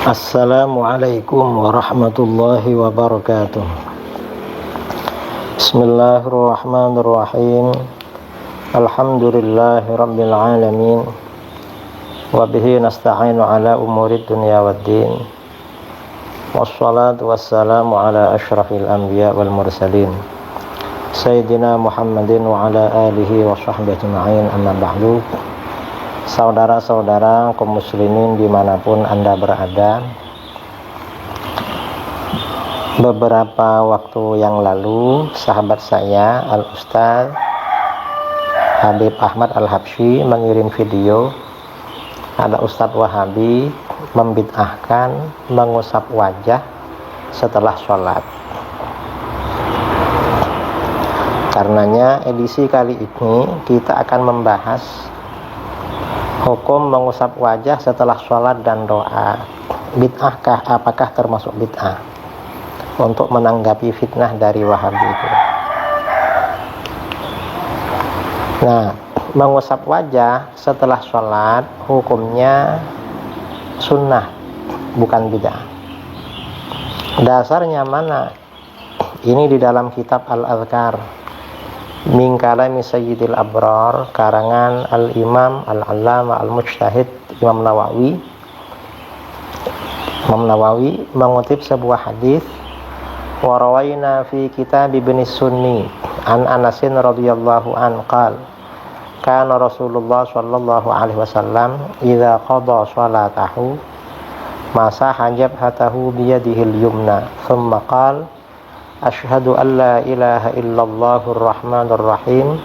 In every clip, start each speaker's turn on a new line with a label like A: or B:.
A: Assalamualaikum warahmatullahi wabarakatuh. Bismillahirrahmanirrahim. Alhamdulillahi rabbil alamin. Wabihi nasta'inu ala umurid dunya waddin. Wassalatu wassalamu ala ashrafil anbiya wal mursalin Sayyidina Muhammadin wa ala alihi wa sahbihi ajma'in, amma ba'du. Saudara-saudara kaum muslimin dimanapun Anda berada, beberapa waktu yang lalu sahabat saya Al-Ustaz Habib Ahmad Al-Habsyi mengirim video ada Ustadz Wahabi membid'ahkan mengusap wajah setelah sholat. Karenanya edisi kali ini kita akan membahas hukum mengusap wajah setelah sholat dan doa. Bid'ahkah? Apakah termasuk bid'ah? Untuk menanggapi fitnah dari Wahabi itu. Nah, mengusap wajah setelah sholat hukumnya sunnah, bukan bid'ah. Dasarnya mana? Ini di dalam kitab Al-Adhkar min kalami sayyidil abrar, karangan al-imam al-allama al-mujtahid Imam Nawawi mengutip sebuah hadis, wa rawaina fi kitab ibn sunni an Anasin radhiyallahu an qala kana Rasulullah sallallahu alaihi wasallam idza qada salatahu masaha jabhatahu biyadihil yumna thumma qala asyhadu an la ilaha illallahur rahmanur rahim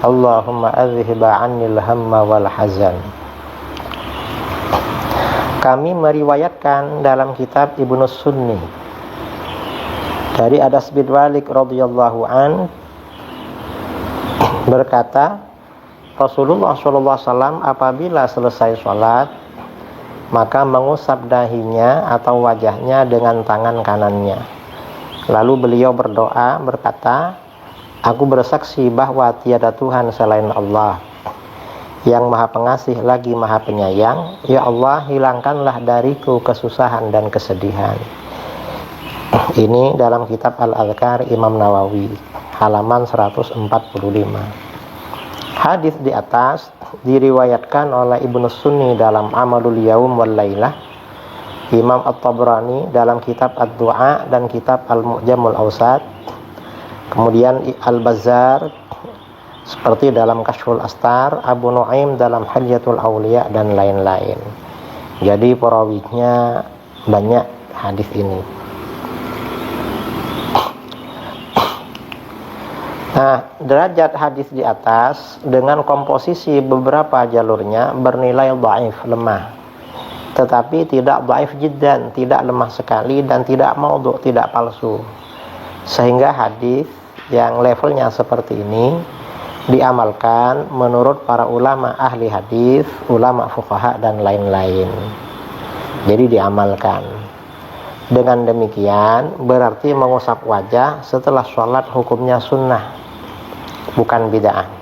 A: Allahumma adhhib 'annil hamma wal hazan. Kami meriwayatkan dalam kitab Ibnu Sunni dari Anas bin Malik radhiyallahu an berkata, Rasulullah sallallahu alaihi wasallam apabila selesai sholat maka mengusap dahinya atau wajahnya dengan tangan kanannya. Lalu beliau berdoa berkata, aku bersaksi bahwa tiada Tuhan selain Allah yang maha pengasih lagi maha penyayang. Ya Allah, hilangkanlah dariku kesusahan dan kesedihan. Ini dalam kitab Al-Adhkar Imam Nawawi halaman 145. Hadis di atas diriwayatkan oleh Ibnu Sunni dalam Amalul Yaum wal Lailah, Imam At-Tabrani dalam kitab Ad-Du'a dan kitab Al-Mu'jamul Awsat, kemudian Al-Bazzar seperti dalam Kashful Astar, Abu Nu'aim dalam Hilyatul Auliya dan lain-lain. Jadi perawinya banyak hadis ini. Nah, derajat hadis di atas dengan komposisi beberapa jalurnya bernilai dhaif, lemah. Tetapi tidak dhaif jiddan, tidak lemah sekali, dan tidak maudhu, tidak palsu. Sehingga hadis yang levelnya seperti ini diamalkan menurut para ulama ahli hadis, ulama fuqaha dan lain-lain. Jadi diamalkan. Dengan demikian berarti mengusap wajah setelah sholat hukumnya sunnah, bukan bid'ah.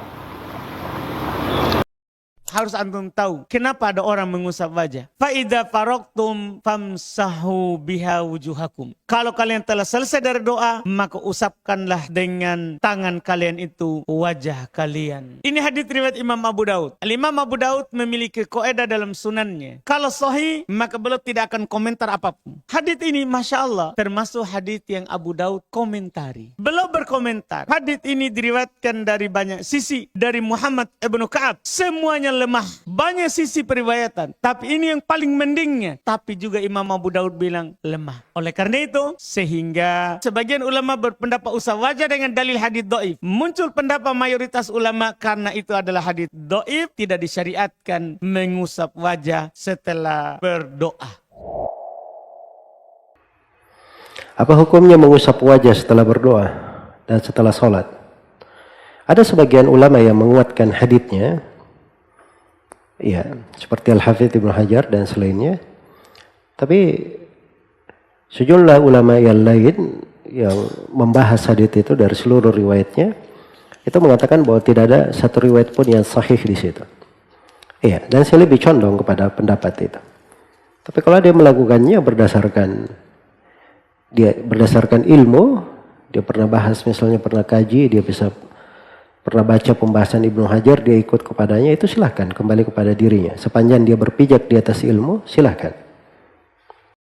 B: Harus antum tahu kenapa ada orang mengusap wajah. Fa idza faraqtum famsahu biha wujuhakum. Kalau kalian telah selesai dari doa, maka usapkanlah dengan tangan kalian itu wajah kalian. Ini hadis riwayat Imam Abu Daud. Imam Abu Daud memiliki kaidah dalam sunannya. Kalau sahih, maka beliau tidak akan komentar apapun. Hadis ini Masya Allah termasuk hadis yang Abu Daud komentari. Beliau berkomentar, hadis ini diriwayatkan dari banyak sisi, dari Muhammad ibnu Ka'ab. Semuanya lemah, banyak sisi periwayatan, tapi ini yang paling mendingnya. Tapi juga Imam Abu Daud bilang lemah. Oleh karena itu, sehingga sebagian ulama berpendapat usap wajah dengan dalil hadis dhaif. Muncul pendapat mayoritas ulama karena itu adalah hadis dhaif, tidak disyariatkan mengusap wajah setelah berdoa.
C: Apa hukumnya mengusap wajah setelah berdoa dan setelah sholat? Ada sebagian ulama yang menguatkan haditsnya, ya, seperti Al-Hafidz Ibnu Hajar dan selainnya. Tapi sejumlah ulama yang lain yang membahas hadits itu dari seluruh riwayatnya, itu mengatakan bahwa tidak ada satu riwayat pun yang sahih di situ. Iya, dan saya lebih condong kepada pendapat itu. Tapi kalau dia melakukannya berdasarkan ilmu, dia pernah bahas, misalnya pernah kaji, dia pernah baca pembahasan Ibnu Hajar, dia ikut kepadanya, itu silahkan kembali kepada dirinya. Sepanjang dia berpijak di atas ilmu, silahkan.